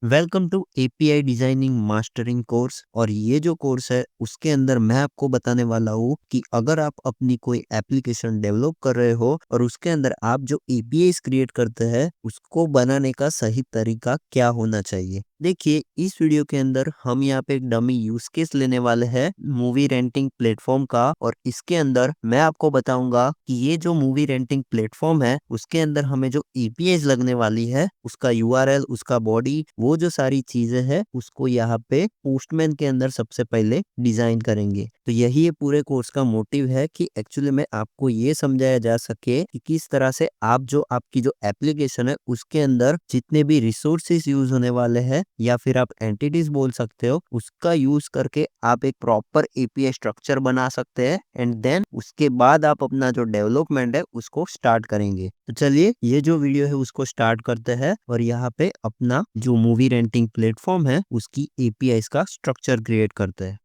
Welcome to API designing mastering course. और ये जो कोर्स है उसके अंदर मैं आपको बताने वाला हूँ कि अगर आप अपनी कोई एप्लीकेशन डेवलप कर रहे हो और उसके अंदर आप जो एपीआईज क्रिएट करते हैं उसको बनाने का सही तरीका क्या होना चाहिए। देखिए, इस वीडियो के अंदर हम यहाँ पे एक डमी यूज केस लेने वाले हैं मूवी रेंटिंग प्लेटफॉर्म का, और इसके अंदर मैं आपको बताऊंगा कि ये जो मूवी रेंटिंग प्लेटफॉर्म है उसके अंदर हमें जो एपीआईज लगने वाली है उसका यूआरएल, उसका बॉडी, वो जो सारी चीजें हैं उसको यहाँ पे पोस्टमैन के अंदर सबसे पहले डिजाइन करेंगे। तो यही ये पूरे कोर्स का मोटिव है कि एक्चुअली में आपको ये समझाया जा सके कि किस तरह से आप जो आपकी जो एप्लीकेशन है उसके अंदर जितने भी रिसोर्सेज यूज होने वाले हैं या फिर आप एंटिटीज बोल सकते हो, उसका यूज करके आप एक प्रॉपर एपीआई स्ट्रक्चर बना सकते हैं एंड देन उसके बाद आप अपना जो डेवलपमेंट है उसको स्टार्ट करेंगे। तो चलिए ये जो वीडियो है उसको स्टार्ट करते हैं और यहाँ पे अपना जो मूवी रेंटिंग प्लेटफॉर्म है उसकी एपीआई का स्ट्रक्चर क्रिएट करते हैं।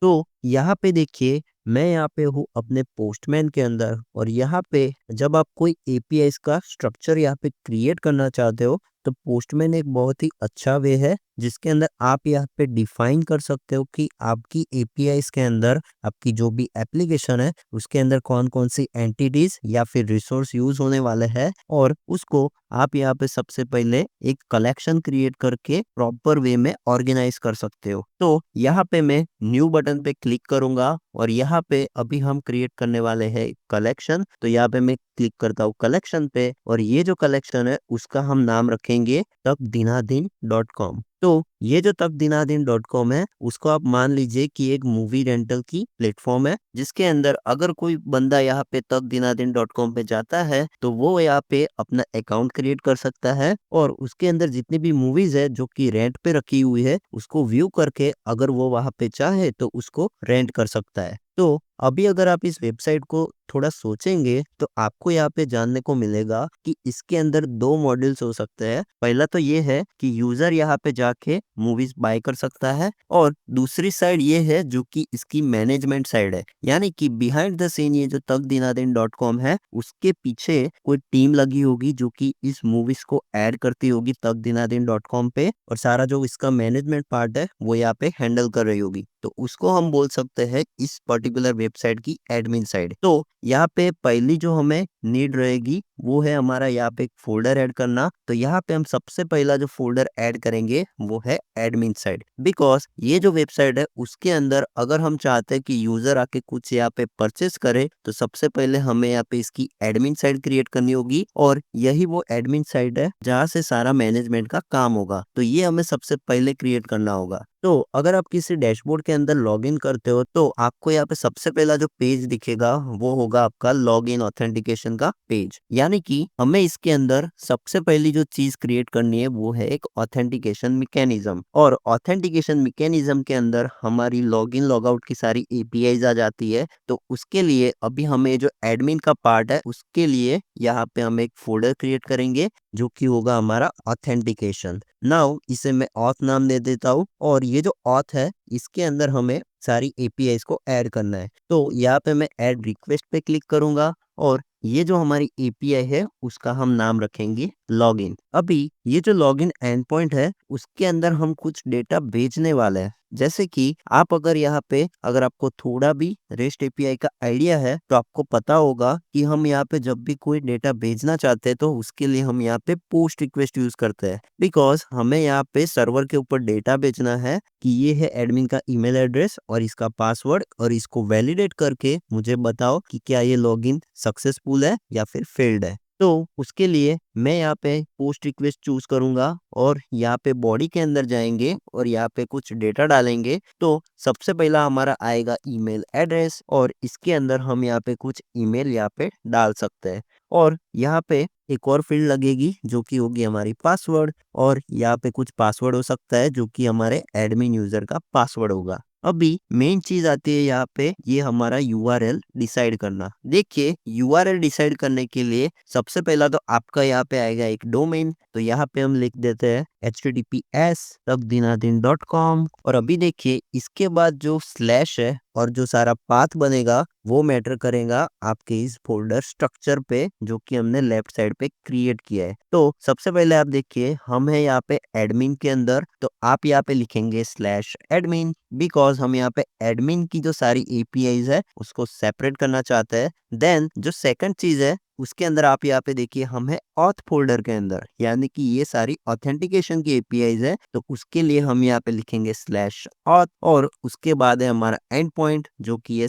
तो यहाँ पे देखिए, मैं यहाँ पे हूँ अपने पोस्टमैन के अंदर, और यहाँ पे जब आप कोई एपीआई का स्ट्रक्चर यहाँ पे क्रिएट करना चाहते हो तो पोस्टमैन एक बहुत ही अच्छा वे है जिसके अंदर आप यहाँ पे डिफाइन कर सकते हो कि आपकी एपीआईज के अंदर आपकी जो भी एप्लीकेशन है उसके अंदर कौन कौन सी एंटिटीज या फिर रिसोर्स यूज होने वाले हैं, और उसको आप यहाँ पे सबसे पहले एक कलेक्शन क्रिएट करके प्रॉपर वे में ऑर्गेनाइज कर सकते हो। तो यहाँ पे मैं न्यू बटन पे क्लिक करूंगा और यहाँ पे अभी हम क्रिएट करने वाले हैं कलेक्शन। तो यहाँ पे मैं क्लिक करता हूँ कलेक्शन पे, और ये जो कलेक्शन है उसका हम नाम रखेंगे तकदिनादिन.com। तो ये जो तकदिनादिन.com है उसको आप मान लीजिए कि एक मूवी रेंटल की प्लेटफॉर्म है जिसके अंदर अगर कोई बंदा यहाँ पे तकदिनादिन.com पे जाता है तो वो यहाँ पे अपना अकाउंट क्रिएट कर सकता है और उसके अंदर जितनी भी मूवीज है जो कि रेंट पे रखी हुई है उसको व्यू करके अगर वो वहां पे चाहे तो उसको रेंट कर सकता है। तो अभी अगर आप इस वेबसाइट को थोड़ा सोचेंगे तो आपको यहाँ पे जानने को मिलेगा कि इसके अंदर दो मॉडल्स हो सकते हैं। पहला तो ये है कि यूजर यहाँ पे जाके मूवीज बाय कर सकता है, और दूसरी साइड ये है जो कि इसकी मैनेजमेंट साइड है, यानी कि बिहाइंड द सीन ये जो तकदिनादिन.com है उसके पीछे कोई टीम लगी होगी जो कि इस मूवीज को ऐड करती होगी तकदिनादिन.com पे, और सारा जो इसका मैनेजमेंट पार्ट है वो यहाँ पे हैंडल कर रही होगी। तो उसको हम बोल सकते हैं इस पर्टिकुलर वेबसाइट की एडमिन साइड। तो यहाँ पे पहली जो हमें नीड रहेगी वो है हमारा यहाँ पे एक फोल्डर ऐड करना। तो यहाँ पे हम सबसे पहला जो फोल्डर ऐड करेंगे वो है एडमिन साइड, बिकॉज ये जो वेबसाइट है उसके अंदर अगर हम चाहते हैं कि यूजर आके कुछ यहाँ पे परचेस करे तो सबसे पहले हमें यहाँ पे इसकी एडमिन साइड क्रिएट करनी होगी, और यही वो एडमिन साइड है जहाँ से सारा मैनेजमेंट का काम होगा। तो ये हमें सबसे पहले क्रिएट करना होगा। तो अगर आप किसी डैशबोर्ड के अंदर लॉगिन करते हो तो आपको यहाँ पे सबसे पहला जो पेज दिखेगा वो होगा आपका लॉगिन ऑथेंटिकेशन का पेज, यानी कि हमें इसके अंदर सबसे पहली जो चीज क्रिएट करनी है वो है एक ऑथेंटिकेशन मैकेनिज्म। और ऑथेंटिकेशन मैकेनिज्म के अंदर हमारी लॉगिन लॉगआउट की सारी एपीआईज आ जाती है। तो उसके लिए अभी हमें जो एडमिन का पार्ट है उसके लिए यहाँ पे हम एक फोल्डर क्रिएट करेंगे जो कि होगा हमारा ऑथेंटिकेशन। नाउ इसे मैं ऑथ नाम दे देता हूँ, और ये जो ऑथ है इसके अंदर हमें सारी एपीआईज को ऐड करना है। तो यहाँ पे मैं ऐड रिक्वेस्ट पे क्लिक करूंगा और ये जो हमारी एपीआई है उसका हम नाम रखेंगे लॉगिन। अभी ये जो लॉगिन एंड पॉइंट है उसके अंदर हम कुछ डेटा भेजने वाले हैं, जैसे कि आप अगर यहाँ पे अगर आपको थोड़ा भी रेस्ट एपीआई का आइडिया है तो आपको पता होगा कि हम यहाँ पे जब भी कोई डेटा भेजना चाहते हैं तो उसके लिए हम यहाँ पे पोस्ट रिक्वेस्ट यूज करते हैं, बिकॉज हमें यहाँ पे सर्वर के ऊपर डेटा भेजना है कि ये है एडमिन का ईमेल एड्रेस और इसका पासवर्ड, और इसको वैलिडेट करके मुझे बताओ कि क्या ये लॉगिन सक्सेसफुल है या फिर फेल्ड है। तो उसके लिए मैं यहाँ पे पोस्ट रिक्वेस्ट चूज करूंगा और यहाँ पे बॉडी के अंदर जाएंगे और यहाँ पे कुछ डेटा डालेंगे। तो सबसे पहला हमारा आएगा ईमेल एड्रेस, और इसके अंदर हम यहाँ पे कुछ ईमेल यहाँ पे डाल सकते हैं, और यहाँ पे एक और फील्ड लगेगी जो कि होगी हमारी पासवर्ड, और यहाँ पे कुछ पासवर्ड हो सकता है जो कि हमारे एडमिन यूजर का पासवर्ड होगा। अभी मेन चीज आती है यहाँ पे ये हमारा यूआरएल डिसाइड करना। देखिए, यूआरएल डिसाइड करने के लिए सबसे पहला तो आपका यहाँ पे आएगा एक डोमेन। तो यहाँ पे हम लिख देते हैं https://tagdinadin.com। और अभी देखिए इसके बाद जो स्लैश है और जो सारा पाथ बनेगा वो मैटर करेगा आपके इस फोल्डर स्ट्रक्चर पे जो कि हमने लेफ्ट साइड पे क्रिएट किया है। तो सबसे पहले आप देखिए हम है यहाँ पे एडमिन के अंदर, तो आप यहाँ पे लिखेंगे /admin, बिकॉज हम यहाँ पे एडमिन की जो सारी एपीआईज है उसको सेपरेट करना चाहते हैं। देन जो सेकंड चीज है उसके अंदर आप यहाँ पे देखिए हम है ऑथ फोल्डर के अंदर, यानी कि ये सारी ऑथेंटिकेशन की एपीआईज है, तो उसके लिए हम यहाँ पे लिखेंगे /auth और उसके बाद है हमारा एंड पॉइंट जो कि है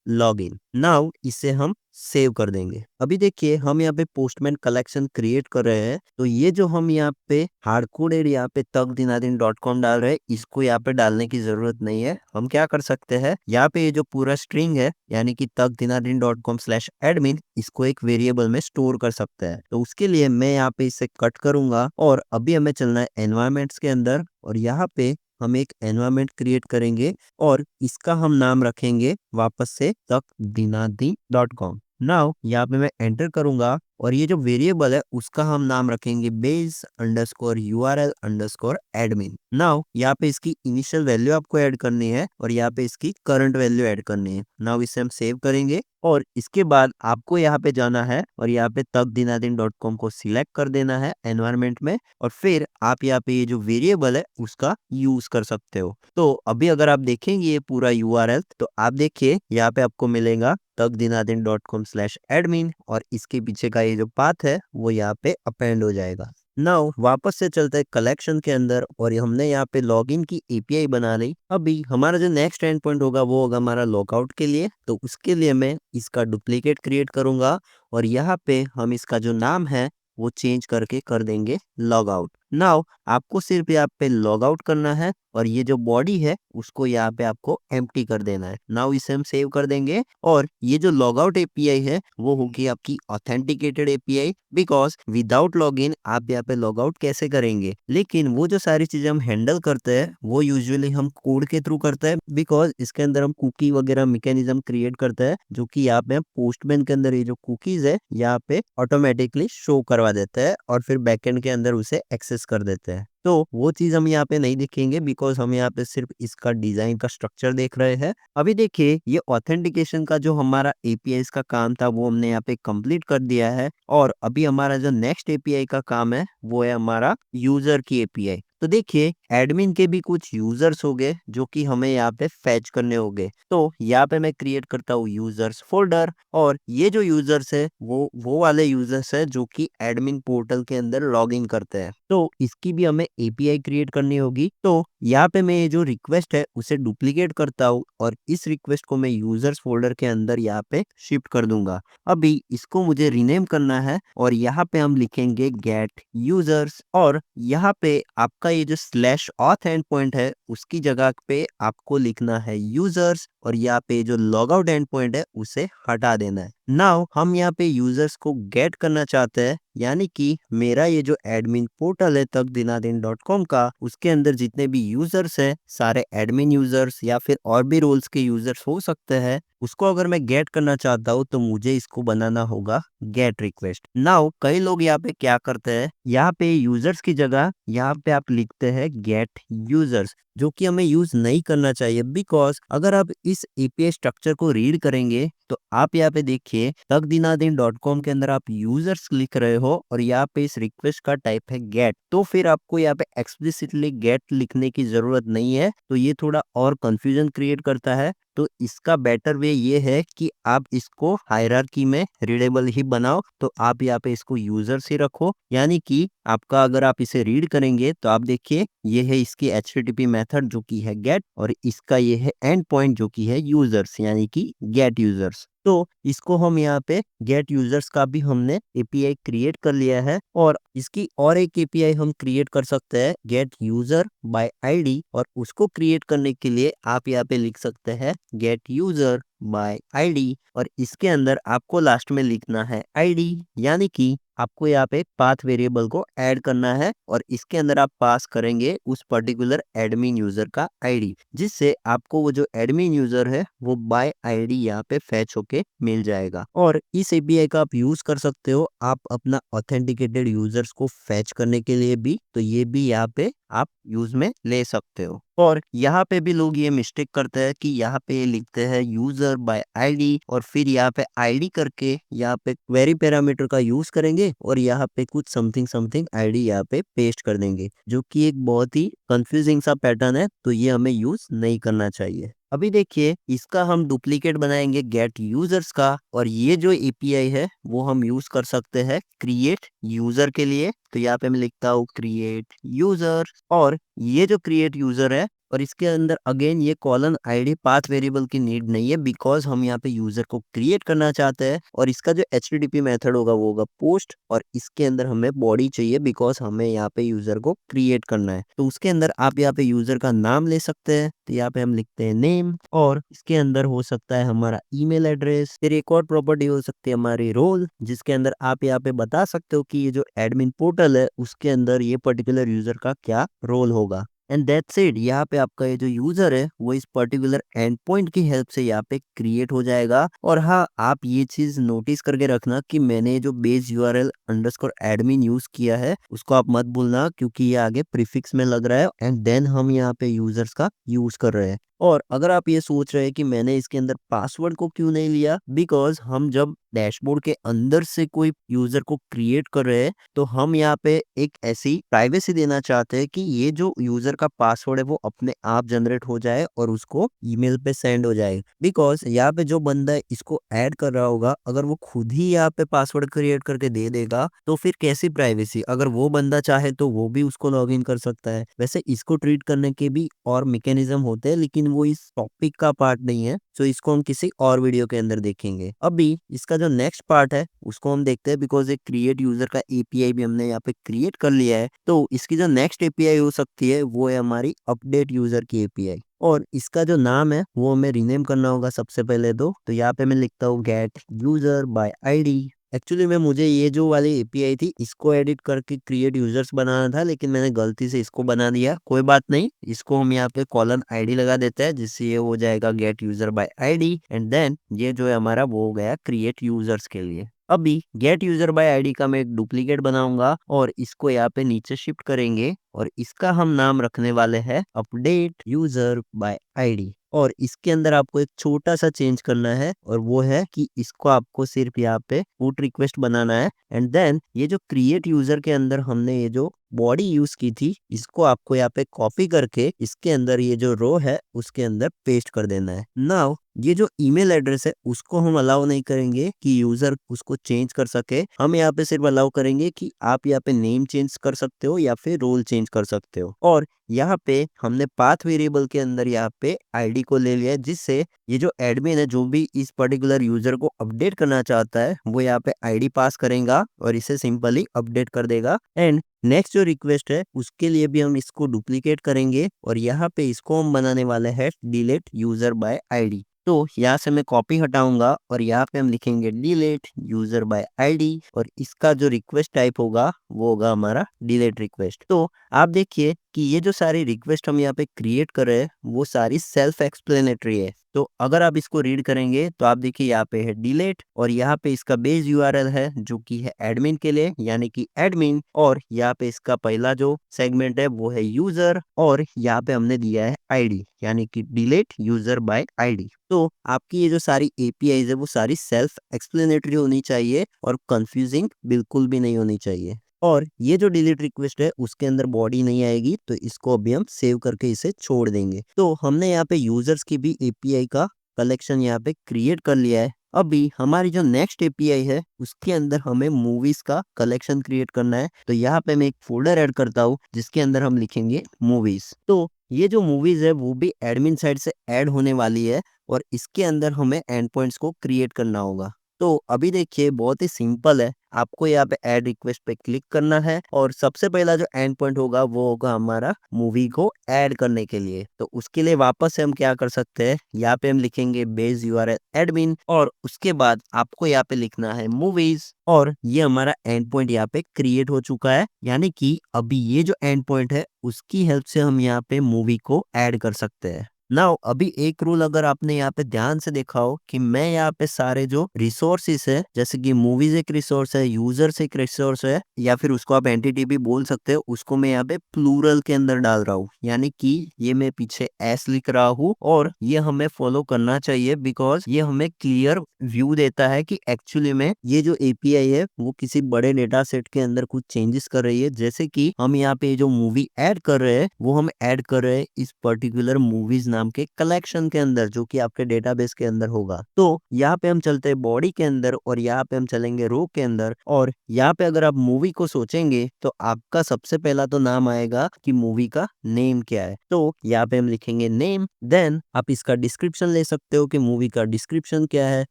/login। नाउ इसे हम सेव कर देंगे। अभी देखिए हम यहाँ पे पोस्टमैन कलेक्शन क्रिएट कर रहे हैं, तो ये जो हम यहाँ पे हार्डकोडेड यहाँ पे tagdinadin.com डाल रहे हैं इसको यहाँ पे डालने की जरूरत नहीं है। हम क्या कर सकते हैं, यहाँ पे ये जो पूरा स्ट्रिंग है यानी कि tagdinadin.com/admin इसको एक वेरिएबल में स्टोर कर सकते हैं। तो उसके लिए मैं यहाँ पे इसे कट करूंगा और अभी हमें चलना है एनवायरमेंट्स के अंदर और यहाँ पे हम एक एनवायरमेंट क्रिएट करेंगे और इसका हम नाम रखेंगे वापस से tagdinadin.com। नाउ यहाँ पे मैं एंटर करूंगा और ये जो वेरिएबल है उसका हम नाम रखेंगे base_url_admin। नाउ यहाँ पे इसकी इनिशियल वैल्यू आपको ऐड करनी है और यहाँ पे इसकी करंट वैल्यू ऐड करनी है। नाउ इसे हम सेव करेंगे और इसके बाद आपको यहाँ पे जाना है और यहाँ पे tagdinadin.com को सिलेक्ट कर देना है एनवायरमेंट में और फिर आप यहाँ पे ये जो वेरिएबल है उसका यूज कर सकते हो। तो अभी अगर आप देखेंगे ये पूरा यूआरएल तो आप देखिए यहाँ पे आपको मिलेगा tagdinadin.com/admin और इसके पीछे का ये जो पाथ है वो यहाँ पे अपेंड हो जाएगा। नाउ वापस से चलते हैं कलेक्शन के अंदर और ये हमने यहाँ पे लॉगिन की एपीआई बना ली। अभी हमारा जो नेक्स्ट एंड पॉइंट होगा वो होगा हमारा लॉगआउट के लिए, तो उसके लिए मैं इसका डुप्लीकेट क्रिएट करूंगा और यहाँ पे हम इसका जो नाम है वो चेंज करके कर देंगे लॉग आउट। नाउ आपको सिर्फ यहाँ पे लॉग आउट करना है और ये जो बॉडी है उसको यहाँ पे आपको एम्प्टी कर देना है। नाउ इसे हम सेव कर देंगे और ये जो लॉग आउट एपीआई है वो होगी आपकी authenticated API, because without login आप यहाँ पे लॉग आउट कैसे करेंगे। लेकिन वो जो सारी चीजें हम हैंडल करते हैं वो यूजुअली हम कोड के थ्रू करते हैं, बिकॉज इसके अंदर हम कुकी वगैरह मैकेनिज्म क्रिएट करते हैं जो कि यहाँ पे पोस्टमैन के अंदर ये जो कुकीज है यहाँ पे ऑटोमेटिकली शो करवा देते हैं और फिर बैकएंड के अंदर उसे एक्सेस कर देते हैं। तो वो चीज हम यहाँ पे नहीं दिखेंगे बिकॉज हम यहाँ पे सिर्फ इसका डिजाइन का स्ट्रक्चर देख रहे हैं। अभी देखिए ये ऑथेंटिकेशन का जो हमारा एपीआई का काम था वो हमने यहाँ पे कंप्लीट कर दिया है और अभी हमारा जो नेक्स्ट एपीआई का काम है वो है हमारा यूजर की एपीआई। तो देखिए एडमिन के भी कुछ यूजर्स हो गए जो कि हमें यहाँ पे फैच करने होंगे। तो यहाँ पे मैं क्रिएट करता हूँ यूजर्स फोल्डर और ये जो यूजर्स है वो वाले यूजर्स है जो कि एडमिन पोर्टल के अंदर लॉग इन करते हैं। तो इसकी भी हमें एपीआई क्रिएट करनी होगी। तो यहाँ पे मैं ये जो रिक्वेस्ट है उसे डुप्लीकेट करता हूँ और इस रिक्वेस्ट को मैं यूजर्स फोल्डर के अंदर यहाँ पे शिफ्ट कर दूंगा। अभी इसको मुझे रीनेम करना है और यहाँ पे हम लिखेंगे गेट यूजर्स और यहाँ पे आपका ये जो /auth एंड पॉइंट है उसकी जगह पे आपको लिखना है यूजर्स और यहाँ पे जो लॉग आउट एंड पॉइंट है उसे हटा देना है। नाउ हम यहाँ पे यूजर्स को गेट करना चाहते हैं, यानी कि मेरा ये जो एडमिन पोर्टल है tagdinadin.com का उसके अंदर जितने भी यूजर्स है सारे एडमिन यूजर्स या फिर और भी रोल्स के यूजर्स हो सकते हैं, उसको अगर मैं गेट करना चाहता हूँ तो मुझे इसको बनाना होगा गेट रिक्वेस्ट। नाउ कई लोग यहाँ पे क्या करते हैं, यहाँ पे यूजर्स की जगह यहाँ पे आप लिखते हैं गेट यूजर्स, जो कि हमें यूज नहीं करना चाहिए। बिकॉज अगर आप इस एपीआई स्ट्रक्चर को रीड करेंगे तो आप यहाँ पे देखिए tagdinadin.com के अंदर आप यूजर्स लिख रहे हो और यहाँ पे इस रिक्वेस्ट का टाइप है गेट, तो फिर आपको यहाँ पे एक्सप्लिसिटली गेट लिखने की जरूरत नहीं है। तो ये थोड़ा और कंफ्यूजन क्रिएट करता है। तो इसका बेटर वे ये है कि आप इसको हायरार्की में रीडेबल ही बनाओ। तो आप यहाँ पे इसको यूजर्स ही रखो, यानी कि आपका अगर आप इसे रीड करेंगे तो आप देखिए ये है इसकी HTTP मेथड जो कि है गेट और इसका ये है एंड पॉइंट जो कि है यूजर्स यानी कि गेट यूजर्स। तो इसको हम यहाँ पे गेट यूजर्स का भी हमने एपीआई क्रिएट कर लिया है और इसकी और एक एपीआई हम क्रिएट कर सकते हैं गेट यूजर बाय आईडी और उसको क्रिएट करने के लिए आप यहाँ पे लिख सकते हैं गेट यूजर बाय आईडी और इसके अंदर आपको लास्ट में लिखना है आईडी, यानी कि आपको यहाँ पे पाथ वेरिएबल को ऐड करना है और इसके अंदर आप पास करेंगे उस पर्टिकुलर एडमिन यूजर का आईडी, जिससे आपको वो जो एडमिन यूजर है वो बाय आईडी यहाँ पे फैच होके मिल जाएगा। और इस एपीआई का आप यूज कर सकते हो आप अपना ऑथेंटिकेटेड यूजर्स को फैच करने के लिए भी, तो ये भी यहाँ पे आप यूज में ले सकते हो। और यहाँ पे भी लोग ये मिस्टेक करते हैं कि यहाँ पे लिखते हैं यूजर बाय आईडी और फिर यहाँ पे आईडी करके यहाँ पे क्वेरी पैरामीटर का यूज करेंगे और यहाँ पे कुछ समथिंग समथिंग आईडी यहाँ पे पेस्ट कर देंगे, जो कि एक बहुत ही कंफ्यूजिंग सा पैटर्न है, तो ये हमें यूज नहीं करना चाहिए। अभी देखिए इसका हम डुप्लीकेट बनाएंगे गेट यूजर्स का, और ये जो एपीआई है वो हम यूज कर सकते हैं क्रिएट यूजर के लिए। तो यहाँ पे मैं लिखता हूँ क्रिएट यूजर, और ये जो क्रिएट यूजर है और इसके अंदर अगेन ये कॉलन आईडी पाथ वेरिएबल की नीड नहीं है, बिकॉज हम यहाँ पे यूजर को क्रिएट करना चाहते हैं। और इसका जो एचटीटीपी मेथड होगा वो होगा पोस्ट, और इसके अंदर हमें बॉडी चाहिए बिकॉज हमें यहाँ पे यूजर को क्रिएट करना है। तो उसके अंदर आप यहाँ पे यूजर का नाम ले सकते हैं, तो यहाँ पे हम लिखते हैं नेम, और इसके अंदर हो सकता है हमारा ईमेल एड्रेस। फिर एक और प्रॉपर्टी हो सकती है हमारी रोल, जिसके अंदर आप यहाँ पे बता सकते हो कि ये जो एडमिन पोर्टल है उसके अंदर ये पर्टिकुलर यूजर का क्या रोल होगा। And that's it. यहाँ पे आपका ये जो यूजर है वो इस पर्टिकुलर एंड पॉइंट की हेल्प से यहाँ पे क्रिएट हो जाएगा। और हाँ, आप ये चीज नोटिस करके रखना कि मैंने जो base URL underscore admin use किया है उसको आप मत भूलना, क्योंकि ये आगे प्रीफिक्स में लग रहा है एंड देन हम यहाँ पे यूजर्स का यूज कर रहे हैं। और अगर आप ये सोच रहे हैं कि मैंने इसके अंदर पासवर्ड को क्यों नहीं लिया, बिकॉज हम जब डैशबोर्ड के अंदर से कोई यूजर को क्रिएट कर रहे हैं तो हम यहाँ पे एक ऐसी प्राइवेसी देना चाहते हैं कि ये जो यूजर का पासवर्ड है वो अपने आप जनरेट हो जाए और उसको ईमेल पे सेंड हो जाए। बिकॉज यहाँ पे जो बंदा इसको ऐड कर रहा होगा अगर वो खुद ही यहाँ पे पासवर्ड क्रिएट करके दे देगा तो फिर कैसी प्राइवेसी। अगर वो बंदा चाहे तो वो भी उसको लॉग इन कर सकता है। वैसे इसको ट्रीट करने के भी और मैकेनिज्म होते हैं, लेकिन वो इस टॉपिक का पार्ट नहीं है, तो इसको हम किसी और वीडियो के अंदर देखेंगे। अभी इसका जो नेक्स्ट पार्ट है उसको हम देखते हैं, बिकॉज एक क्रिएट यूजर का एपीआई भी हमने यहाँ पे क्रिएट कर लिया है। तो इसकी जो नेक्स्ट एपीआई हो सकती है वो है हमारी अपडेट यूजर की एपीआई, और इसका जो नाम है वो हमें रीनेम करना होगा सबसे पहले। तो यहाँ पे मैं लिखता हूँ gate user by ID. Actually में मुझे ये जो वाली एपीआई थी इसको एडिट करके क्रिएट यूजर्स बनाना था, लेकिन मैंने गलती से इसको बना दिया। कोई बात नहीं, इसको हम यहाँ पे कॉलन आईडी लगा देते हैं, जिससे ये हो जाएगा get user by ID, and then ये जो है हमारा वो हो गया क्रिएट यूजर्स के लिए। अभी गेट यूजर बाय आईडी का मैं एक डुप्लीकेट बनाऊंगा और इसको यहाँ पे नीचे शिफ्ट करेंगे, और इसका हम नाम रखने वाले हैं अपडेट यूजर बाय आईडी। और इसके अंदर आपको एक छोटा सा चेंज करना है, और वो है कि इसको आपको सिर्फ यहाँ पे पुट रिक्वेस्ट बनाना है, एंड देन ये जो क्रिएट यूजर के अंदर हमने ये जो बॉडी यूज की थी इसको आपको यहाँ पे कॉपी करके इसके अंदर ये जो रो है उसके अंदर पेस्ट कर देना है। नाउ ये जो ईमेल एड्रेस है उसको हम अलाउ नहीं करेंगे कि यूजर उसको चेंज कर सके। हम यहाँ पे सिर्फ अलाउ करेंगे कि आप यहाँ पे नेम चेंज कर सकते हो या फिर रोल चेंज कर सकते हो। और यहाँ पे हमने पाथ वेरिएबल के अंदर यहाँ पे आईडी को ले लिया है, जिससे ये जो एडमिन है जो भी इस पर्टिकुलर यूजर को अपडेट करना चाहता है वो यहाँ पे आईडी पास करेगा और इसे सिंपली अपडेट कर देगा। एंड नेक्स्ट जो रिक्वेस्ट है उसके लिए भी हम इसको डुप्लीकेट करेंगे, और यहाँ पे इसको हम बनाने वाले हैं डिलीट यूजर बाय आईडी। तो यहाँ से मैं कॉपी हटाऊंगा और यहाँ पे हम लिखेंगे डिलीट यूजर बाय आईडी, और इसका जो रिक्वेस्ट टाइप होगा वो होगा हमारा डिलीट रिक्वेस्ट। तो आप देखिए कि ये जो सारी रिक्वेस्ट हम यहाँ पे क्रिएट कर रहे हैं वो सारी सेल्फ एक्सप्लेनेटरी है। तो अगर आप इसको रीड करेंगे तो आप देखिए यहाँ पे है डिलीट, और यहाँ पे इसका बेस यूआरएल है जो कि है एडमिन के लिए यानी कि एडमिन, और यहाँ पे इसका पहला जो सेगमेंट है वो है यूजर, और यहाँ पे हमने दिया है आईडी यानी कि डिलीट यूजर बाय आईडी। तो आपकी ये जो सारी एपीआईज है वो सारी सेल्फ एक्सप्लेनेटरी होनी चाहिए और कंफ्यूजिंग बिल्कुल भी नहीं होनी चाहिए। और ये जो डिलीट रिक्वेस्ट है उसके अंदर बॉडी नहीं आएगी, तो इसको अभी हम सेव करके इसे छोड़ देंगे। तो हमने यहाँ पे यूजर्स की भी एपीआई का कलेक्शन यहाँ पे क्रिएट कर लिया है। अभी हमारी जो नेक्स्ट एपीआई है उसके अंदर हमें मूवीज का कलेक्शन क्रिएट करना है। तो यहाँ पे मैं एक फोल्डर ऐड करता हूँ जिसके अंदर हम लिखेंगे मूवीज। तो ये जो मूवीज है वो भी एडमिन साइड से ऐड होने वाली है, और इसके अंदर हमें एंड पॉइंट्स को क्रिएट करना होगा। तो अभी देखिए बहुत ही सिंपल है। आपको यहाँ पे ऐड रिक्वेस्ट पे क्लिक करना है और सबसे पहला जो एंड पॉइंट होगा वो होगा हमारा मूवी को ऐड करने के लिए। तो उसके लिए वापस से हम क्या कर सकते हैं, यहाँ पे हम लिखेंगे बेस यूआरएल एडमिन और उसके बाद आपको यहाँ पे लिखना है मूवीज और ये हमारा एंड पॉइंट यहाँ पे क्रिएट हो चुका है। यानी कि अभी ये जो एंड पॉइंट है उसकी हेल्प से हम यहाँ पे मूवी को ऐड कर सकते हैं। नाउ अभी एक रूल अगर आपने यहाँ पे ध्यान से देखा हो कि मैं यहाँ पे सारे जो रिसोर्सेस है जैसे कि मूवीज एक रिसोर्स है, यूजर्स एक रिसोर्स है या फिर उसको आप एंटिटी भी बोल सकते हो, उसको मैं यहाँ पे प्लूरल के अंदर डाल रहा हूँ। यानी कि ये मैं पीछे एस लिख रहा हूँ और ये हमें फॉलो करना चाहिए बिकॉज ये हमें क्लियर व्यू देता है कि एक्चुअली में ये जो एपीआई है वो किसी बड़े डेटा सेट के अंदर कुछ चेंजेस कर रही है। जैसे कि हम यहाँ पे जो मूवी ऐड कर रहे हैं वो हम ऐड कर रहे हैं इस पर्टिकुलर मूवीज नाम के कलेक्शन के अंदर जो कि आपके डेटाबेस के अंदर होगा। तो यहाँ पे हम चलते हैं बॉडी के अंदर और यहाँ पे हम चलेंगे रो के अंदर और यहाँ पे अगर आप मूवी को सोचेंगे तो आपका सबसे पहला तो नाम आएगा कि मूवी का नेम क्या है। तो यहाँ पे हम लिखेंगे नेम, देन आप इसका डिस्क्रिप्शन ले सकते हो कि मूवी का डिस्क्रिप्शन क्या है।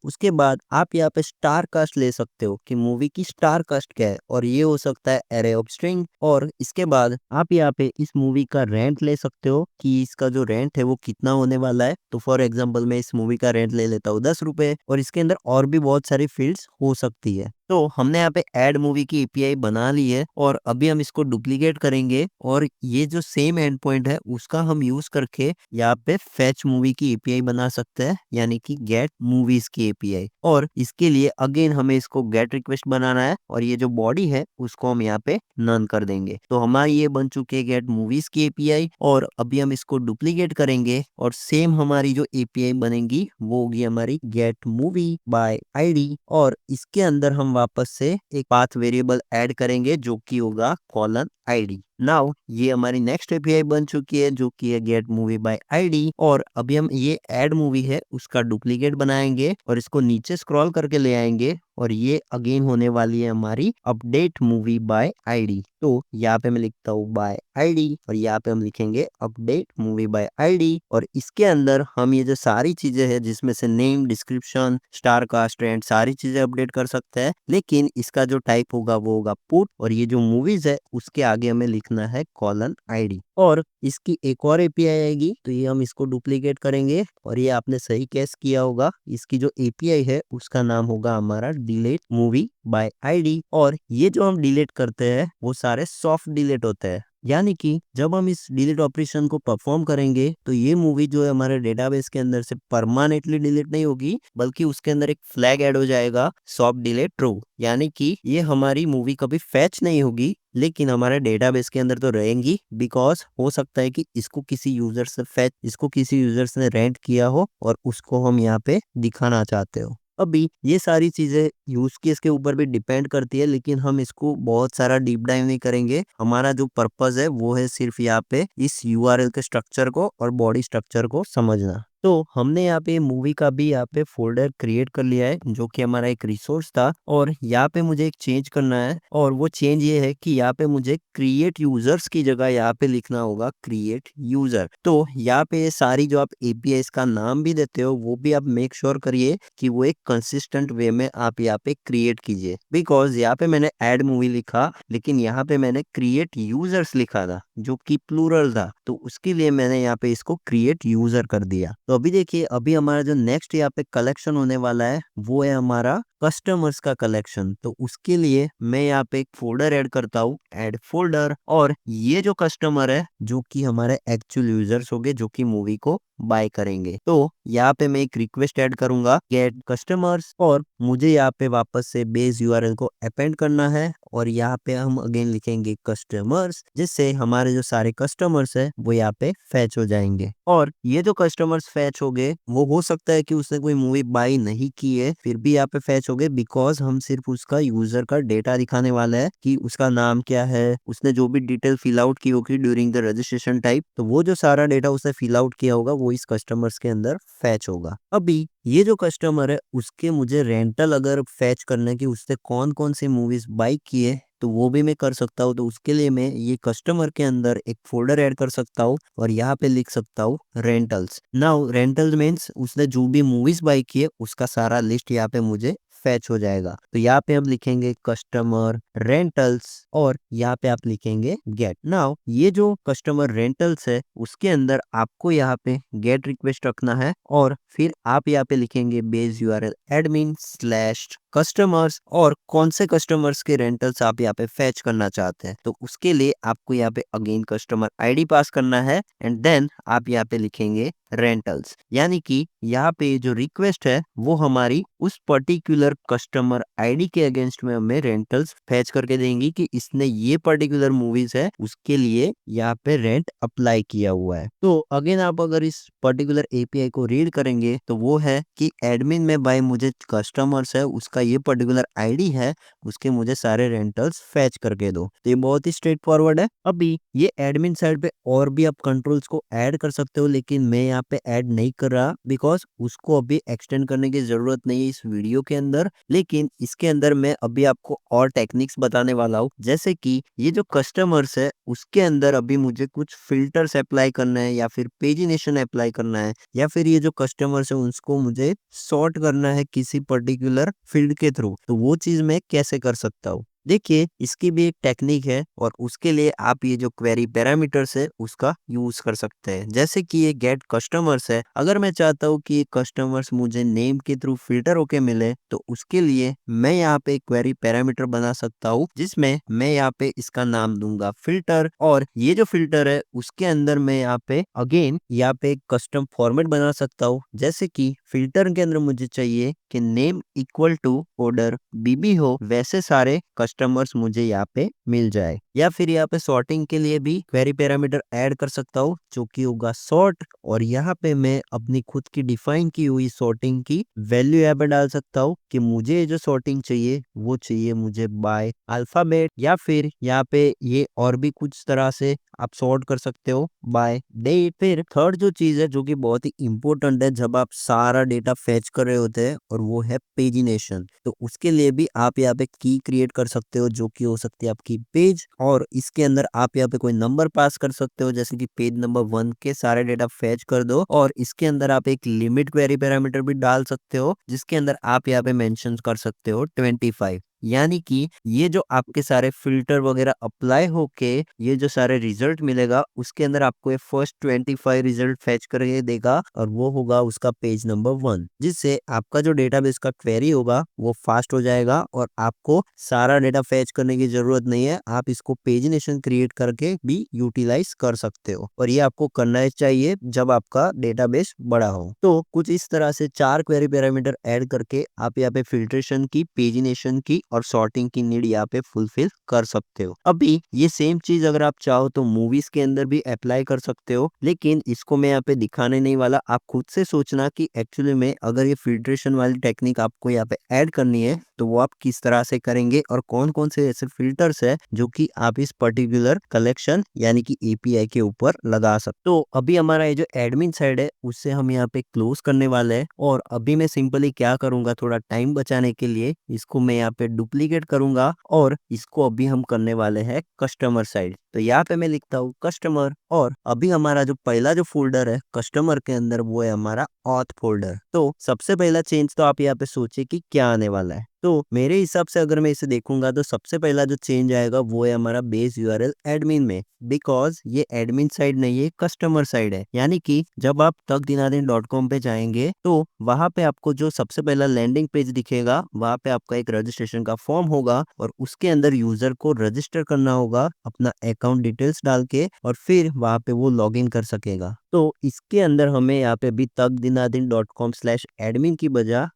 उसके बाद आप यहाँ पे स्टार कास्ट ले सकते हो कि मूवी की स्टार कास्ट क्या है और ये हो सकता है एरे ऑफ स्ट्रिंग। और इसके बाद आप यहाँ पे इस मूवी का रेंट ले सकते हो कि इसका जो रेंट है वो कितना होने वाला है। तो फॉर एग्जांपल मैं इस मूवी का रेंट ले लेता हूँ 10 रुपए और इसके अंदर और भी बहुत सारी फील्ड्स हो सकती है। तो हमने यहाँ पे ऐड मूवी की एपीआई बना ली है और अभी हम इसको डुप्लीकेट करेंगे और ये जो सेम एंड पॉइंट है उसका हम यूज करके यहाँ पे फेच मूवी की एपीआई बना सकते हैं यानी कि गेट मूवीज की एपीआई। और इसके लिए अगेन हमें इसको गेट रिक्वेस्ट बनाना है और ये जो बॉडी है उसको हम यहाँ पे नन कर देंगे। तो हमारी ये बन चुकी है गेट मूवीज की एपीआई और अभी हम इसको डुप्लीकेट करेंगे और सेम हमारी जो एपीआई बनेगी वो होगी हमारी गेट मूवी बाय आईडी और इसके अंदर हम वापस से एक पाथ वेरिएबल ऐड करेंगे जो कि होगा कॉलन आईडी। नाउ ये हमारी नेक्स्ट एपीआई बन चुकी है जो कि है गेट मूवी बाय आईडी और अभी हम ये ऐड मूवी है उसका डुप्लीकेट बनाएंगे और इसको नीचे स्क्रॉल करके ले आएंगे और ये अगेन होने वाली है हमारी अपडेट मूवी बाय आईडी। तो यहाँ पे मैं लिखता हूँ बाय आईडी और यहाँ पे हम लिखेंगे अपडेट मूवी बाय आईडी और इसके अंदर हम ये जो सारी चीजें हैं जिसमें से name, description, star cast, rent सारी चीजें अपडेट कर सकते हैं। लेकिन इसका जो टाइप होगा वो होगा पुट और ये जो मूवीज है उसके आगे हमें लिखना है कॉलन आईडी। और इसकी एक और एपीआई आएगी तो ये हम इसको डुप्लीकेट करेंगे और ये आपने सही कैस किया होगा। इसकी जो एपीआई है उसका नाम होगा हमारा डिलीट मूवी बाय आईडी और ये जो हम डिलीट करते हैं वो सारे सॉफ्ट डिलीट होते हैं। यानी कि जब हम इस डिलीट ऑपरेशन को परफॉर्म करेंगे तो ये मूवी जो है हमारे डेटाबेस के अंदर से परमानेंटली डिलीट नहीं होगी बल्कि उसके अंदर एक फ्लैग ऐड हो जाएगा सॉफ्ट डिलीट ट्रू। यानी कि ये हमारी मूवी कभी फैच नहीं होगी लेकिन हमारे डेटाबेस के अंदर तो रहेंगी बिकॉज हो सकता है कि इसको किसी यूजर्स ने रेंट किया हो और उसको हम यहाँ पे दिखाना चाहते हो। अभी ये सारी चीजें यूज केस के ऊपर भी डिपेंड करती है लेकिन हम इसको बहुत सारा डीप डाइव नहीं करेंगे। हमारा जो पर्पस है वो है सिर्फ यहाँ पे इस यूआरएल के स्ट्रक्चर को और बॉडी स्ट्रक्चर को समझना। तो हमने यहाँ पे मूवी का भी यहाँ पे फोल्डर क्रिएट कर लिया है जो कि हमारा एक रिसोर्स था और यहाँ पे मुझे एक चेंज करना है और वो चेंज ये है कि यहाँ पे मुझे क्रिएट यूजर्स की जगह यहाँ पे लिखना होगा क्रिएट यूजर। तो यहाँ पे ये सारी जो आप एपीआई का नाम भी देते हो वो भी आप मेक श्योर करिए कि वो एक कंसिस्टेंट वे में आप यहाँ पे क्रिएट कीजिए बिकॉज यहाँ पे मैंने ऐड मूवी लिखा लेकिन यहाँ पे मैंने क्रिएट यूजर्स लिखा था जो कि प्लूरल था तो उसके लिए मैंने यहाँ पे इसको क्रिएट यूजर कर दिया। तो अभी देखिए अभी हमारा जो नेक्स्ट यहाँ पे कलेक्शन होने वाला है वो है हमारा कस्टमर्स का कलेक्शन। तो उसके लिए मैं यहाँ पे एक फोल्डर ऐड करता हूँ ऐड फोल्डर और ये जो कस्टमर है जो कि हमारे एक्चुअल यूजर्स होंगे जो कि मूवी को बाय करेंगे। तो यहाँ पे मैं एक रिक्वेस्ट ऐड करूंगा गेट कस्टमर्स और मुझे यहाँ पे वापस से बेस यूआरएल को अपेंड करना है और यहाँ पे हम अगेन लिखेंगे कस्टमर्स जिससे हमारे जो सारे कस्टमर्स है वो यहाँ पे फैच हो जाएंगे। और ये जो कस्टमर्स फैच हो गए वो हो सकता है कि उसने कोई मूवी बाय नहीं की है फिर भी यहाँ पे फैच हो गए बिकॉज हम सिर्फ उसका यूजर का डेटा दिखाने वाला है कि उसका नाम क्या है, उसने जो भी डिटेल फिल आउट की होगी ड्यूरिंग द रजिस्ट्रेशन टाइप तो वो जो सारा डेटा उसने फिल आउट किया होगा वो इस कस्टमर्स के अंदर फैच होगा। अभी ये जो कस्टमर है उसके मुझे रेंटल अगर फैच करने की उसने कौन कौन सी मूवीज बाय की है तो वो भी मैं कर सकता हूँ। तो उसके लिए मैं ये कस्टमर के अंदर एक फोल्डर ऐड कर सकता हूँ और यहाँ पे लिख सकता हूँ रेंटल्स। नाउ रेंटल्स मीन्स उसने जो भी मूवीज बाय की है उसका सारा लिस्ट यहाँ पे मुझे फैच हो जाएगा। तो यहाँ पे हम लिखेंगे कस्टमर रेंटल्स और यहाँ पे आप लिखेंगे गेट। नाउ ये जो कस्टमर रेंटल्स है उसके अंदर आपको यहाँ पे गेट रिक्वेस्ट रखना है और फिर आप यहाँ पे लिखेंगे base URL admin slash customers और कौन से कस्टमर्स के रेंटल्स आप यहाँ पे फैच करना चाहते हैं। तो उसके लिए आपको यहाँ पे अगेन कस्टमर आईडी पास करना है एंड देन आप यहाँ पे लिखेंगे रेंटल्स, यानी कि यहाँ पे जो रिक्वेस्ट है वो हमारी उस पर्टिकुलर कस्टमर आईडी के अगेंस्ट में हमें रेंटल्स फैच करके देंगी कि इसने ये पर्टिकुलर मूवीज है उसके लिए यहाँ पे रेंट अप्लाई किया हुआ है। तो अगेन आप अगर इस पर्टिकुलर एपीआई को रीड करेंगे तो वो है कि एडमिन में बाय मुझे कस्टमर्स है उसका ये पर्टिकुलर आईडी है, उसके मुझे सारे रेंटल्स फैच करके दो। तो ये बहुत ही स्ट्रेट फॉरवर्ड है। अभी ये एडमिन साइड पे और भी आप कंट्रोल्स को ऐड कर सकते हो, लेकिन मैं यहाँ पे ऐड नहीं कर रहा बिकॉज उसको अभी एक्सटेंड करने की जरूरत नहीं है इस वीडियो के अंदर। लेकिन इसके अंदर मैं अभी आपको और टेक्निक्स बताने वाला हूँ, जैसे कि ये जो कस्टमर्स है उसके अंदर अभी मुझे कुछ फिल्टर्स अप्लाई करना है या फिर पेजिनेशन अप्लाई करना है या फिर ये जो कस्टमर्स है उसको मुझे सॉर्ट करना है किसी पर्टिकुलर फील्ड के थ्रू। तो वो चीज मैं कैसे कर सकता हूँ, देखिए इसकी भी एक टेक्निक है और उसके लिए आप ये जो क्वेरी पैरामीटर्स है उसका यूज कर सकते हैं। जैसे कि ये गेट कस्टमर्स है, अगर मैं चाहता हूँ कि ये कस्टमर्स मुझे नेम के थ्रू फिल्टर होके मिले तो उसके लिए मैं यहाँ पे क्वेरी पैरामीटर बना सकता हूँ जिसमें मैं यहाँ पे इसका नाम दूंगा फिल्टर और ये जो फिल्टर है उसके अंदर मैं यहाँ पे अगेन यहाँ पे एक कस्टम फॉर्मेट बना सकता हूँ। जैसे कि फिल्टर के अंदर मुझे चाहिए कि नेम इक्वल टू ऑर्डर बीबी हो, वैसे सारे कस्टमर्स मुझे यहाँ पे मिल जाए। या फिर यहाँ पे सॉर्टिंग के लिए भी क्वेरी पैरामीटर ऐड कर सकता हूँ जो कि होगा सॉर्ट और यहाँ पे मैं अपनी खुद की डिफाइन की हुई सॉर्टिंग की वैल्यू यहाँ पे डाल सकता हूँ कि मुझे जो सॉर्टिंग चाहिए वो चाहिए मुझे बाय अल्फाबेट या फिर यहाँ पे ये और भी कुछ तरह से आप सॉर्ट कर सकते हो बाय डेट। फिर थर्ड जो चीज है जो कि बहुत ही इंपॉर्टेंट है जब आप सारा डेटा फेच कर रहे होते हैं और वो है पेजिनेशन। तो उसके लिए भी आप यहाँ पे की क्रिएट कर सकते हो जो कि हो सकती है आपकी पेज और इसके अंदर आप यहाँ पे कोई नंबर पास कर सकते हो जैसे कि पेज नंबर 1 के सारे डेटा फेच कर दो और इसके अंदर आप एक लिमिट क्वेरी पैरामीटर भी डाल सकते हो जिसके अंदर आप यहाँ पे मेंशन कर सकते हो 25। यानी कि ये जो आपके सारे फिल्टर वगैरह अप्लाई होके ये जो सारे रिजल्ट मिलेगा उसके अंदर आपको ये फर्स्ट 25 रिजल्ट फैच करके देगा और वो होगा उसका पेज नंबर 1, जिससे आपका जो डेटाबेस का क्वेरी होगा वो फास्ट हो जाएगा और आपको सारा डेटा फैच करने की जरूरत नहीं है। आप इसको पेजिनेशन क्रिएट करके भी यूटिलाइज कर सकते हो और ये आपको करना ही चाहिए जब आपका डेटाबेस बड़ा हो। तो कुछ इस तरह से 4 क्वेरी पैरामीटर ऐड करके आप यहाँ पे फिल्ट्रेशन की, पेजिनेशन की और सॉर्टिंग की नीड यहाँ पे फुलफिल कर सकते हो। अभी ये सेम चीज अगर आप चाहो तो मूवीज के अंदर भी अप्लाई कर सकते हो, लेकिन इसको मैं यहाँ पे दिखाने नहीं वाला। आप खुद से सोचना कि एक्चुअली में अगर ये फिल्ट्रेशन वाली टेक्निक आपको यहाँ पे ऐड करनी है तो वो आप किस तरह से करेंगे और कौन कौन से ऐसे फिल्टर्स है जो कि आप इस पर्टिकुलर कलेक्शन यानी कि एपीआई के ऊपर लगा सकते। तो अभी हमारा ये जो एडमिन साइड है उससे हम यहाँ पे क्लोज करने वाले हैं और अभी मैं सिंपली क्या करूंगा, थोड़ा टाइम बचाने के लिए इसको मैं यहाँ पे डुप्लीकेट करूंगा और इसको अभी हम करने वाले हैं कस्टमर साइड। तो यहाँ पे मैं लिखता हूँ कस्टमर और अभी हमारा जो पहला जो फोल्डर है कस्टमर के अंदर वो है हमारा ऑथ फोल्डर। तो सबसे पहला चेंज तो आप यहाँ पे सोचिए कि क्या आने वाला है। तो मेरे हिसाब से अगर मैं इसे देखूंगा तो सबसे पहला जो चेंज आएगा वो है हमारा बेस यूआरएल एडमिन में, बिकॉज ये एडमिन साइड नहीं है कस्टमर साइड है। यानी कि जब आप takdinadin.com पे जाएंगे तो वहां पे आपको जो सबसे पहला लैंडिंग पेज दिखेगा वहां पे आपका एक रजिस्ट्रेशन का फॉर्म होगा और उसके अंदर यूजर को रजिस्टर करना होगा अपना अकाउंट डिटेल्स डाल के और फिर वहां पे वो लॉग इन कर सकेगा। तो इसके अंदर हमें यहाँ पे भी takdinadin.com/admin की बजाय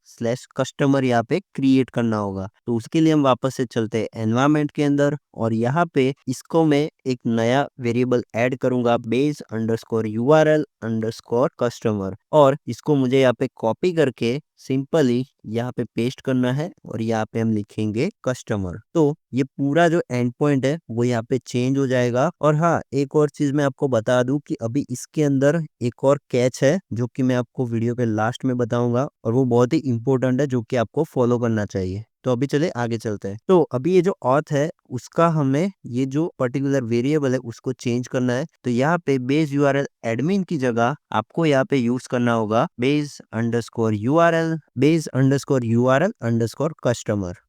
/customer यहाँ पे क्रिएट करना होगा। तो उसके लिए हम वापस से चलते हैं एनवायरमेंट के अंदर और यहाँ पे इसको मैं एक नया वेरिएबल ऐड करूंगा base_url_customer और इसको मुझे यहाँ पे कॉपी करके सिंपली यहाँ पे पेस्ट करना है और यहाँ पे हम लिखेंगे कस्टमर। तो ये पूरा जो एंड पॉइंट है वो यहाँ पे चेंज हो जाएगा। और हाँ, एक और चीज मैं आपको बता दूं कि अभी इसके अंदर एक और कैच है जो कि मैं आपको वीडियो के लास्ट में बताऊंगा और वो बहुत ही इंपॉर्टेंट है जो कि आपको फॉलो करना चाहिए। तो अभी चले आगे चलते हैं। तो अभी ये जो ऑथ है उसका हमें ये जो पर्टिकुलर वेरिएबल है उसको चेंज करना है। तो यहाँ पे बेस यूआरएल एडमिन की जगह आपको यहाँ पे यूज करना होगा base_url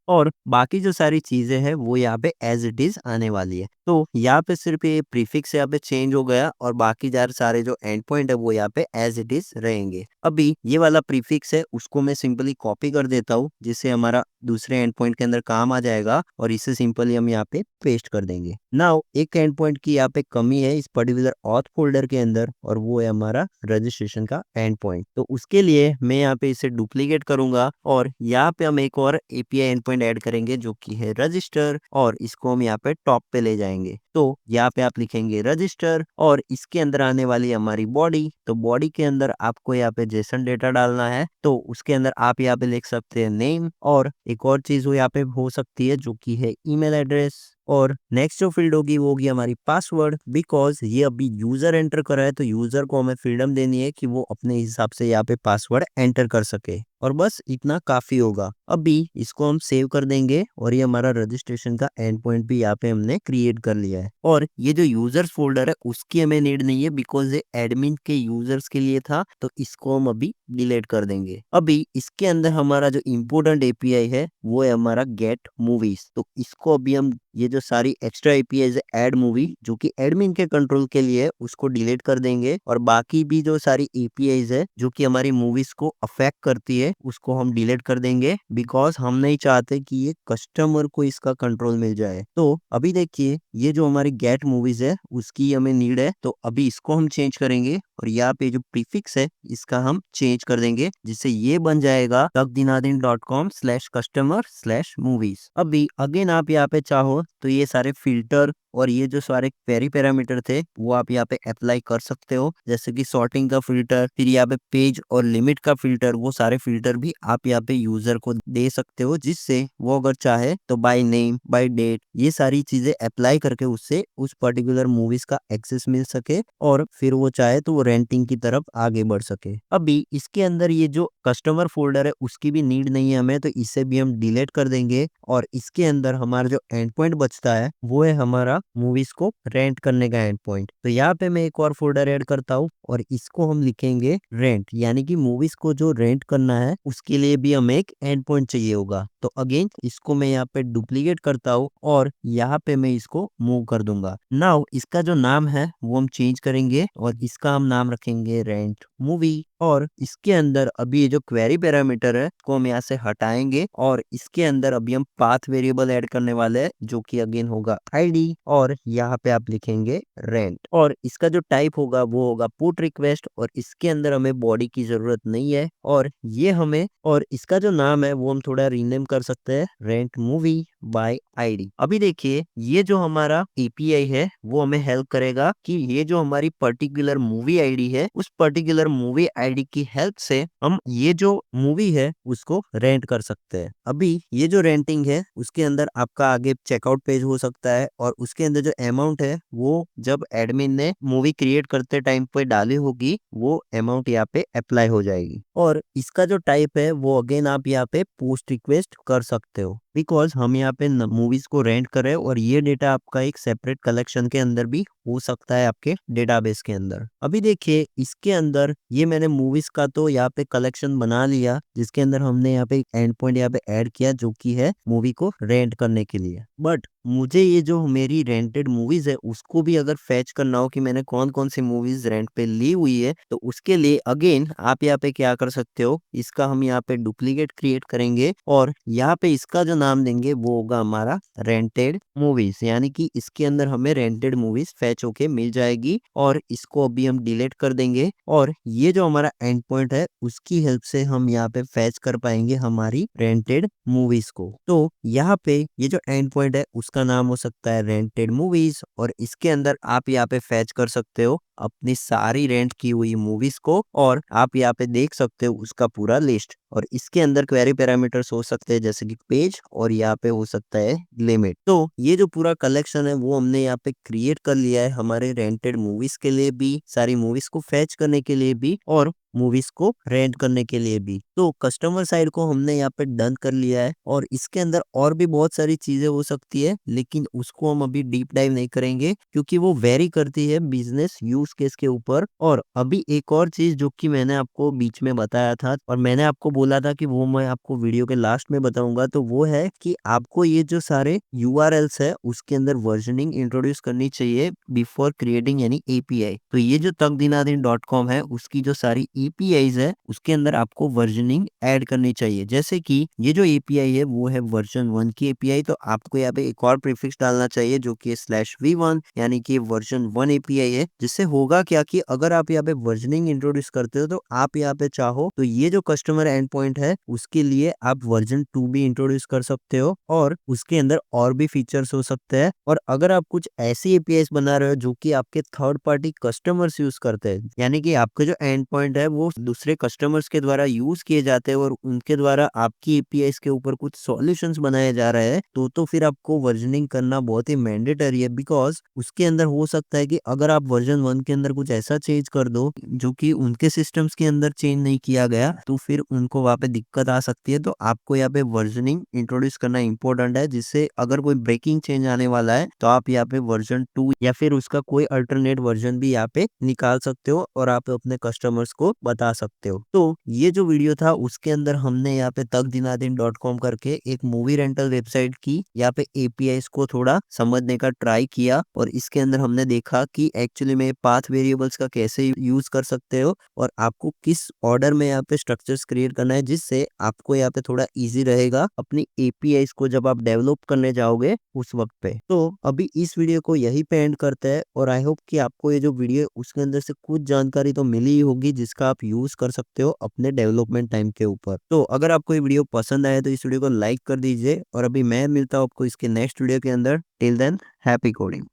और बाकी जो सारी चीजें हैं वो यहाँ पे एज इट इज आने वाली है। तो यहाँ पे सिर्फ ये प्रीफिक्स यहाँ पे चेंज हो गया और बाकी यार सारे जो एंड पॉइंट है वो यहाँ पे एज इट इज रहेंगे। अभी ये वाला प्रीफिक्स है उसको मैं सिंपली कॉपी कर देता हूँ जिससे हमारा दूसरे एंड पॉइंट के अंदर काम आ जाएगा और इसे सिंपली हम यहाँ पे पेस्ट कर देंगे। नाउ एक एंड पॉइंट की यहाँ पे कमी है इस पर्टिकुलर ऑथ फोल्डर के अंदर और वो है हमारा रजिस्ट्रेशन का एंड पॉइंट। तो उसके लिए मैं यहाँ पे इसे डुप्लीकेट करूंगा और यहाँ पे हम एक और एपीआई एंड पॉइंट ऐड करेंगे जो कि है रजिस्टर और इसको हम यहाँ पे टॉप पे ले जाएंगे। तो यहाँ पे आप लिखेंगे रजिस्टर और इसके अंदर आने वाली हमारी बॉडी। तो बॉडी के अंदर आपको यहाँ पे जेसन डेटा डालना है तो उसके अंदर आप यहाँ पे लिख सकते हैं नेम और एक और चीज वो यहाँ पे हो सकती है जो कि है ईमेल एड्रेस और नेक्स्ट जो फील्ड होगी वो होगी हमारी पासवर्ड। बिकॉज ये अभी यूजर एंटर कर रहा है तो यूजर को हमें फ्रीडम देनी है कि वो अपने हिसाब से यहाँ पे पासवर्ड एंटर कर सके और बस इतना काफी होगा। अभी इसको हम सेव कर देंगे और ये हमारा रजिस्ट्रेशन का एंड पॉइंट भी यहाँ पे हमने क्रिएट कर लिया है। और ये जो यूजर्स फोल्डर है उसकी हमें नीड नहीं है बिकॉज ये एडमिन के यूजर्स के लिए था तो इसको हम अभी डिलीट कर देंगे। अभी इसके अंदर हमारा जो इम्पोर्टेंट एपीआई है वो है हमारा गेट मूवीज। तो इसको अभी हम ये जो सारी एक्स्ट्रा एपीआई है ऐड मूवी जो कि एडमिन के कंट्रोल के लिए है उसको डिलीट कर देंगे और बाकी भी जो सारी एपीआई है जो कि हमारी मूवीज को अफेक्ट करती है उसको हम डिलीट कर देंगे बिकॉज हम नहीं चाहते कि ये कस्टमर को इसका कंट्रोल मिल जाए। तो अभी देखिए ये जो हमारी गेट मूवीज है उसकी हमें नीड है तो अभी इसको हम चेंज करेंगे और यहाँ पे जो प्रीफिक्स है इसका हम चेंज कर देंगे जिससे ये बन जाएगा takdinadin.com/customer/movies। अभी अगेन आप यहाँ पे चाहो तो ये सारे फिल्टर और ये जो सारे क्वेरी पैरामीटर थे वो आप यहाँ पे अप्लाई कर सकते हो जैसे कि सॉर्टिंग का फिल्टर फिर यहाँ पे पेज और लिमिट का फिल्टर वो सारे फिल्टर भी आप यहाँ पे यूजर को दे सकते हो जिससे वो अगर चाहे तो बाय नेम बाय डेट ये सारी चीजें अप्लाई करके उससे उस पर्टिकुलर मूवीज का एक्सेस मिल सके और फिर वो चाहे तो वो रेंटिंग की तरफ आगे बढ़ सके। अभी इसके अंदर ये जो कस्टमर फोल्डर है उसकी भी नीड नहीं है हमें तो इसे भी हम डिलीट कर देंगे और इसके अंदर हमारा जो एंड पॉइंट बचता है वो है हमारा मूवीज को रेंट करने का एंड पॉइंट। तो यहाँ पे मैं एक और फोल्डर ऐड करता हूँ और इसको हम लिखेंगे रेंट यानी कि मूवीज को जो रेंट करना है उसके लिए भी हमें एक एंड पॉइंट चाहिए होगा। तो अगेन इसको मैं यहाँ पे डुप्लीकेट करता हूँ और यहाँ पे मैं इसको मूव कर दूंगा। नाउ इसका जो नाम है वो हम चेंज करेंगे और इसका हम नाम रखेंगे रेंट मूवी और इसके अंदर अभी ये जो क्वेरी पैरामीटर है को हम यहाँ से हटाएंगे और इसके अंदर अभी हम पाथ वेरिएबल ऐड करने वाले हैं जो कि अगेन होगा आईडी और यहाँ पे आप लिखेंगे रेंट और इसका जो टाइप होगा वो होगा पुट रिक्वेस्ट और इसके अंदर हमें बॉडी की जरूरत नहीं है और ये हमें और इसका जो नाम है वो हम थोड़ा रीनेम कर सकते हैं रेंट मूवी बाय आईडी। अभी देखिए ये जो हमारा एपीआई है वो हमें हेल्प करेगा कि ये जो हमारी पर्टिकुलर मूवी आईडी है उस पर्टिकुलर मूवी आईडी की हेल्प से हम ये जो मूवी है उसको रेंट कर सकते हैं। अभी ये जो रेंटिंग है उसके अंदर आपका आगे चेकआउट पेज हो सकता है और उसके अंदर जो अमाउंट है वो जब एडमिन ने मूवी क्रिएट करते टाइम पे डाली होगी वो अमाउंट यहाँ पे अप्लाई हो जाएगी और इसका जो टाइप है वो अगेन आप यहाँ पे पोस्ट रिक्वेस्ट कर सकते हो बिकॉज हम यहाँ पे मूवीज को रेंट करें और ये डेटा आपका एक सेपरेट कलेक्शन के अंदर भी हो सकता है आपके डेटाबेस के अंदर। अभी देखिए इसके अंदर ये मैंने मूवीज का तो यहाँ पे कलेक्शन बना लिया जिसके अंदर हमने यहाँ पे एंड पॉइंट यहाँ पे ऐड किया जो कि है मूवी को रेंट करने के लिए। बट मुझे ये जो मेरी रेंटेड मूवीज है उसको भी अगर फैच करना हो कि मैंने कौन कौन सी मूवीज रेंट पे ली हुई है तो उसके लिए अगेन आप यहाँ पे क्या कर सकते हो इसका हम यहाँ पे डुप्लीकेट क्रिएट करेंगे और यहाँ पे इसका जो नाम देंगे वो होगा हमारा रेंटेड मूवीज यानी कि इसके अंदर हमें रेंटेड मूवीज फैच होके मिल जाएगी और इसको अभी हम डिलीट कर देंगे और ये जो हमारा एंड पॉइंट है उसकी हेल्प से हम यहाँ पे फैच कर पाएंगे हमारी रेंटेड मूवीज को। तो यहाँ पे ये जो एंड पॉइंट है उसका नाम हो सकता है रेंटेड मूवीज और इसके अंदर आप यहाँ पे फैच कर सकते हो अपनी सारी रेंट की हुई मूवीज को और आप यहाँ पे देख सकते हो उसका पूरा लिस्ट। और इसके अंदर क्वेरी पैरामीटर्स हो सकते हैं जैसे कि पेज और यहाँ पे हो सकता है लिमिट। तो ये जो पूरा कलेक्शन है वो हमने यहाँ पे क्रिएट कर लिया है हमारे रेंटेड मूवीज के लिए भी, सारी मूवीज को फैच करने के लिए भी और मूवीज को रेंट करने के लिए भी। तो कस्टमर साइड को हमने यहाँ पे डन कर लिया है और इसके अंदर और भी बहुत सारी चीजें हो सकती है, लेकिन उसको हम अभी डीप डाइव नहीं करेंगे क्योंकि वो वेरी करती है बिजनेस यूज केस के ऊपर। और अभी एक और चीज जो कि मैंने आपको बीच में बताया था और मैंने आपको बोला था कि वो मैं आपको वीडियो के लास्ट में बताऊंगा, तो वो है कि आपको ये जो सारे यूआरएल्स है उसके अंदर वर्जनिंग इंट्रोड्यूस करनी चाहिए बिफोर क्रिएटिंग एनी एपीआई। तो ये जो takdinadin.com है उसकी जो सारी एपीआईज है उसके अंदर आपको वर्जनिंग ऐड करनी चाहिए। जैसे कि ये जो एपीआई है वो है वर्जन 1 की एपीआई, तो आपको यहाँ पे एक और प्रीफिक्स डालना चाहिए जो कि /v1 यानी कि वर्जन 1 एपीआई है। जिससे होगा क्या कि अगर आप यहाँ पे वर्जनिंग इंट्रोड्यूस करते हो तो आप यहाँ पे चाहो तो ये जो कस्टमर एंड पॉइंट है उसके लिए आप वर्जन 2 भी इंट्रोड्यूस कर सकते हो और उसके अंदर और भी फीचर्स हो सकते हैं। और अगर आप कुछ ऐसी एपीआईज बना रहे हो जो कि आपके थर्ड पार्टी कस्टमर्स यूज करते हैं, यानी कि आपके जो एंड पॉइंट है वो दूसरे कस्टमर्स के द्वारा यूज किए जाते हैं और उनके द्वारा आपकी एपीआईज के ऊपर कुछ सॉल्यूशंस बनाए जा रहे हैं, तो फिर आपको वर्जनिंग करना बहुत ही मैंडेटरी है। बिकॉज उसके अंदर हो सकता है कि अगर आप वर्जन 1 के अंदर कुछ ऐसा चेंज कर दो जो कि उनके सिस्टम्स के अंदर चेंज नहीं किया गया, तो फिर उनको वहां पे दिक्कत आ सकती है। तो आपको यहाँ पे वर्जनिंग इंट्रोड्यूस करना इंपॉर्टेंट है, जिससे अगर कोई ब्रेकिंग चेंज आने वाला है तो आप यहाँ पे वर्जन 2 या फिर उसका कोई अल्टरनेट वर्जन भी यहाँ पे निकाल सकते हो और आप अपने कस्टमर्स को बता सकते हो। तो ये जो वीडियो था उसके अंदर हमने यहाँ पे takdinadin.com करके एक मूवी रेंटल वेबसाइट की यहाँ पे एपीआईज को थोड़ा समझने का ट्राई किया और इसके अंदर हमने देखा कि एक्चुअली में पाथ वेरिएबल्स का कैसे यूज कर सकते हो और आपको किस ऑर्डर में यहाँ पे स्ट्रक्चर्स क्रिएट करना है, जिससे आपको यहाँ पे थोड़ा इजी रहेगा अपनी एपीआईज को जब आप डेवलप करने जाओगे उस वक्त पे। तो अभी इस वीडियो को यही पे एंड करते हैं और आई होप कि आपको ये जो वीडियो उसके अंदर से कुछ जानकारी तो मिली ही होगी जिसका आप यूज कर सकते हो अपने डेवलपमेंट टाइम के ऊपर। तो अगर आपको ये वीडियो पसंद आया तो इस वीडियो को लाइक कर दीजिए और अभी मैं मिलता हूँ आपको इसके नेक्स्ट वीडियो के अंदर। Till than happy coding.